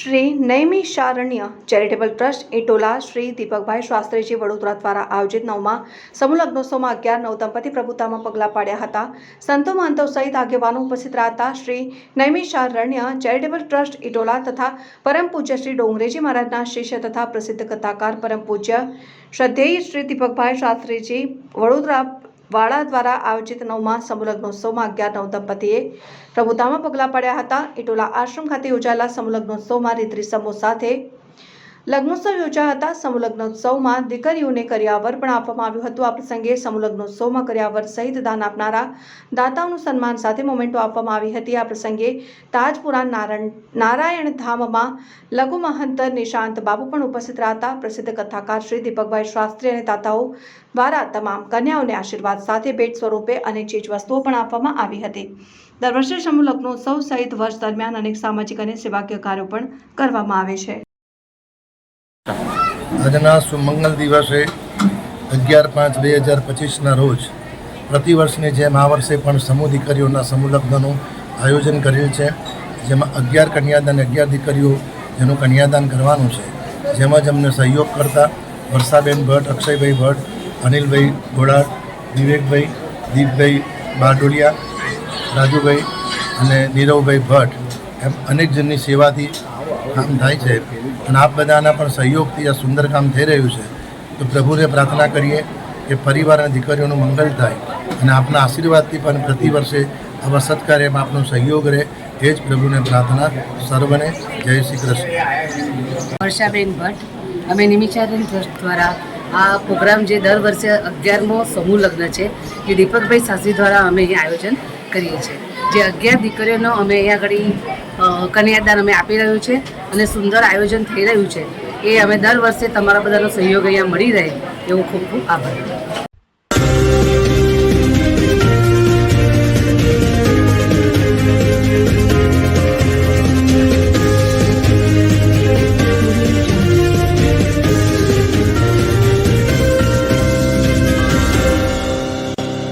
Shri નૈમિષારણ્ય charitable trust એટોલા Shri દીપકભાઈ શાસ્ત્રીજી વડોદરા દ્વારા આયોજિત 9મા સમૂહ લગ્નોત્સવમાં 11 દંપતી પ્રભુતામાં પગલાં પાડ્યા હતા. સંતો મહંતો સહિત આગેવાનો ઉપસ્થિત રહ્યા હતા. શ્રી નૈમિષારણ્ય ચેરિટેબલ ટ્રસ્ટ એટોલા તથા પરમ પૂજ્ય શ્રી ડોંગરેજી મહારાજના શિષ્ય તથા પ્રસિદ્ધ કથાકાર પરમ પૂજ્ય શ્રદ્ધેય શ્રી દીપકભાઈ શાસ્ત્રીજી વડોદરા વાળા દ્વારા આયોજિત 9મા સમૂહ લગ્નોત્સવમાં 11 દંપતીએ પ્રભુતામાં પગલાં પાડ્યા હતા. એટોલા આશ્રમ ખાતે યોજાયેલા સમૂહ લગ્નોત્સવમાં રીત રિસમો સાથે લગ્નોત્સવ યોજાયા હતા. સમૂહ લગ્નોત્સવમાં દીકરીઓને કરિયાવર પણ આપવામાં આવ્યું હતું. આ પ્રસંગે સમૂહ લગ્નોત્સવમાં કરિયાવર સહિત દાન આપનારા દાતાઓનું સન્માન સાથે મોમેન્ટો આપવામાં આવી હતી. આ પ્રસંગે તાજપુરા નારાયણ ધામમાં લઘુ મહંત નિશાંત બાબુ પણ ઉપસ્થિત રહ્યા હતા. પ્રસિદ્ધ કથાકાર શ્રી દીપકભાઈ શાસ્ત્રી અને દાતાઓ દ્વારા તમામ કન્યાઓને આશીર્વાદ સાથે ભેટ સ્વરૂપે અનેક ચીજ વસ્તુઓ પણ આપવામાં આવી હતી. દર વર્ષે સમૂહ લગ્નોત્સવ સહિત વર્ષ દરમિયાન અનેક સામાજિક અને સેવાકીય કાર્યો પણ કરવામાં આવે છે. આજના સુમંગલ દિવસે 11/5/2025ના રોજ પ્રતિવર્ષની જેમ આ વર્ષે પણ સમૂહ દીકરીઓના સમૂહ લગ્નનું આયોજન કરેલ છે. જેમાં 11 કન્યાદાન 11 દીકરીઓ જેનું કન્યાદાન કરવાનું છે. જેમાં જ અમને સહયોગ કરતા વર્ષાબેન ભટ્ટ, અક્ષયભાઈ ભટ્ટ, અનિલભાઈ ગોળાટ, વિવેકભાઈ, દીપભાઈ બારડોલિયા, રાજુભાઈ અને નીરવભાઈ ભટ્ટ એમ અનેક જણની સેવાથી કામ થાય છે. અને આપ બધાના પણ સહયોગથી આ સુંદર કામ થઈ રહ્યું છે. તો પ્રભુને પ્રાર્થના કરીએ કે પરિવાર અને દીકરીઓનું મંગલ થાય અને આપના આશીર્વાદથી પણ પ્રતિ વર્ષે આવા સત્કાર્યમાં આપનો સહયોગ રહે એ જ પ્રભુને પ્રાર્થના. સર્વને જય શ્રી કૃષ્ણ. વર્ષાબેન ભટ્ટ, અમે નિમિષારણ ટ્રસ્ટ દ્વારા આ પ્રોગ્રામ જે દર વર્ષે 11મો સમૂહ લગ્ન છે એ દીપકભાઈ શાસ્ત્રી દ્વારા અમે અહીંયા આયોજન કરીએ છીએ. જે 11 દીકરીઓનો અમે અહીંયા આગળ કન્યાદાન અમે આપી રહ્યું છે અને સુંદર આયોજન થઈ રહ્યું છે. એ અમે દર વર્ષે તમારા બધાનો સહયોગ અહીંયા મળી રહે એવો ખૂબ ખૂબ આભાર.